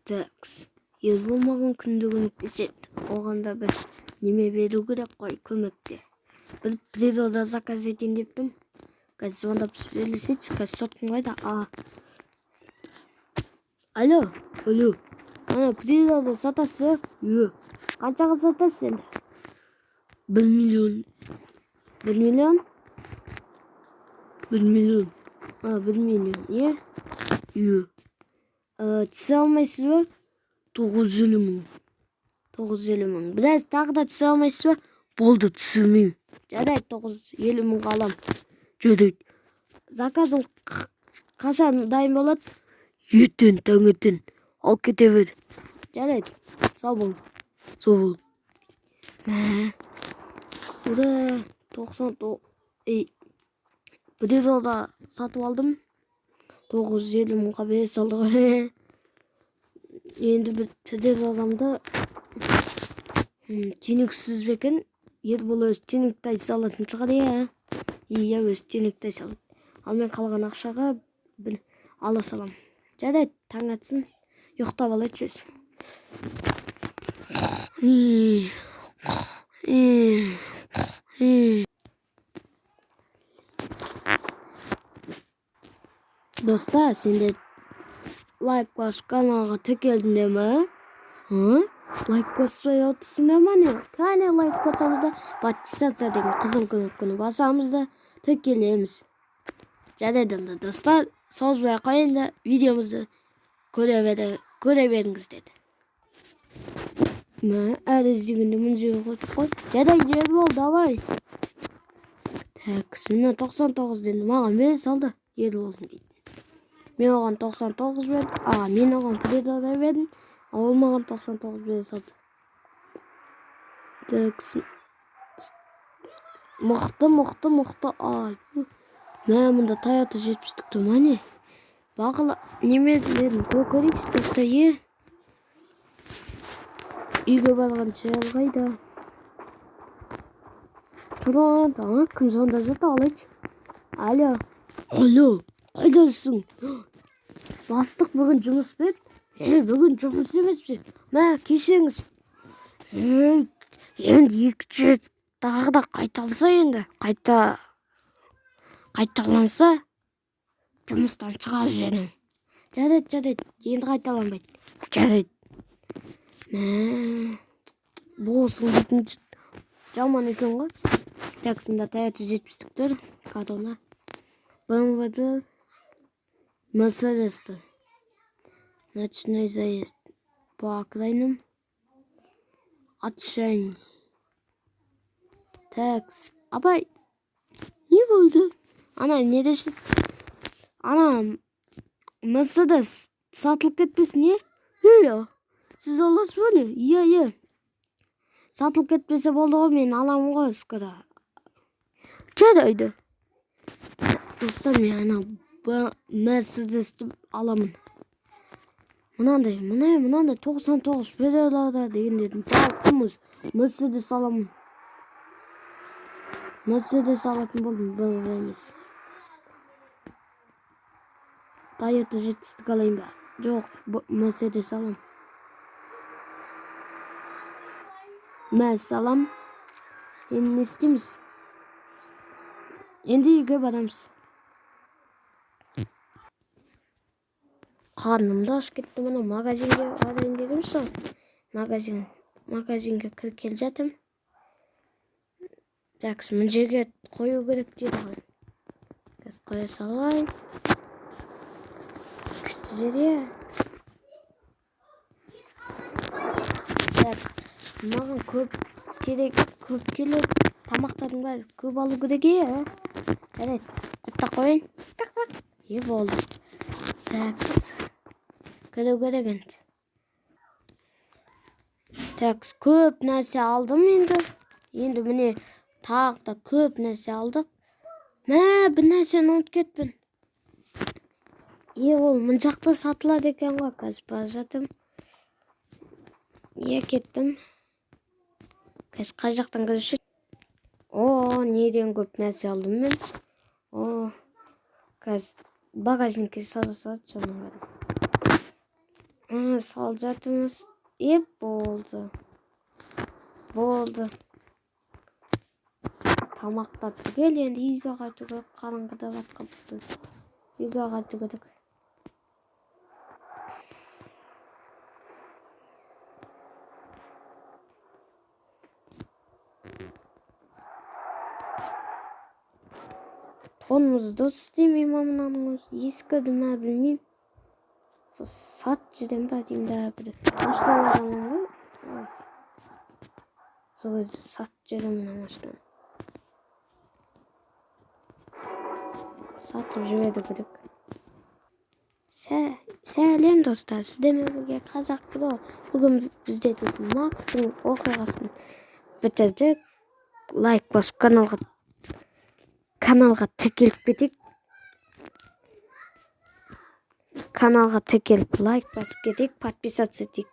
Такс. Ел болмаған күнді көмектеседі. Оғанда бір неме беру керек қой, көмекте. Біліп природа заказ етейін дептім. Қазір звондап сөйлесейші, қазір соткым қайда? Алло. Ана природа сатасыз ба? Қаншаға сатасыз енді? 1 миллион. 1 миллион? 1 миллион. 1 миллион, е? Түсе алмайсыз ба? 950 мың. 950 мың. Біраз тағы да түсе алмайсыз ба? Болды, түсірмеймін. Жарайды, 950 мыңға алам. Жарайды. Заказым қашан дайын болады? Ертең таңертең. Алып кете бер. Жарайды. Сау бол. Ура, 99. Природа сатып алдым. 950 мыңға бере салды ғой. Енді бір природамды түйнексіз бекен. Ербол өз түйнектай салатын шығар, иә, өз түйнектай салады. Ал мен қалған ақшаға бір ала салам. Жарайды, таң атсын. Ұйықтап алайық өз. Достар, сенде лайк басып каналға тіркелдің де ме? Лайк баспай отырсың да ма не? Кәне лайк басамыз да, подписаться деген қызыл кнопканы басамыз да, тіркелеміз. Жарайды онда достар, созбай қойын да видеомызды көре беріңіз деді. Әлі іздегенде мұн жүйе қойдық қой. Жарайды, Ербол, давай. Так, мені 99 деді, маған бере салды Ерболдың дейді. Мен оған 99 бердім. Мен оған природа бердім. Ол маған 99 бере салды. Так, мықты. Мен мұнда Toyota 70-ті тұма не? Бағыла немелерін көрейікші достар, Үйге барған шайыл қайда? Тұран, кім сонда жата алайшы? Алло, қайдасың? Бастық бүгін жұмыс бет? Бүгін жұмыс емес бе? Кешеңіз. Енді 2 рет тағы да қайталса енді. Қайталанса, жұмыстан шығар женім. Жарайды, енді қайталанбайды. Жарайды. Болсын дейтін жаман екен ғой. Таксында Toyota 70-тік тұр. Кадона. BMW-ді. Mercedes-ті. Ночной заезд. По окраинам. Отшельник. Так. Абай. Не болды? Не деші? Mercedes сатылып кетпесін, е? Сіз оласыз бөлі? Е. Сатылып кетпесе болды ғой, мен аламын ғой скоро. Жарайды. Достар, мен Mercedes-ті аламын. Мынандай 99 природа деген дедім. Жалқымыз. Mercedes аламын. Mercedes алатын болдым, BMW емес. Toyota 70-тік алайын ба? Жоқ, Mercedes алам. Алам. Енді не істейміз? Енді үйге барамыз. Қарнымды ашып кетті, мұны магазинге барайын дегем сол. Магазинге кіріп келе жатым. Такс, мұн жерге қою керек дейді ғой. Қазір қоя салайын. Күшті жер, Такс, маған көп керек. Тамақтардың бәрі көп алу керек, Жарайды, құтта қойын. Болды. Такс. Көру керек енді. Такс, көп нәрсе алдым енді. Енді міне тағы да көп нәрсе алдық. Бір нәрсені ұмытып кетпін. Ол мұн жақта сатылады екен ғой, қазір бара жатым. Кеттім. Қазір қай жақтан көрші? Неден көп нәрсе алдым мен. Қазір багажникке салады, соның бәрі. Salcatımız boğuldu. Boğuldu. Tamaqladı. Gel endi uyga qaytып qarаңgıda batqapты. Uyga qaytып. Tonumuzu da istemeyim amınanımız. Yeskadım ha bilmeyim. Sat cidden batayım daha bir de. Başkalar alalım. Sonra sat cidden amaçtan. Satıp jüvede gıdık. Selam dostlar. Sizden bugün Kazak Pro. Bugün bizde Max'ın okuyasını bitirdik. Like basıp kanalga tekilip kedik. Kanalga tekilip like basıp kedik. Подписаться edik.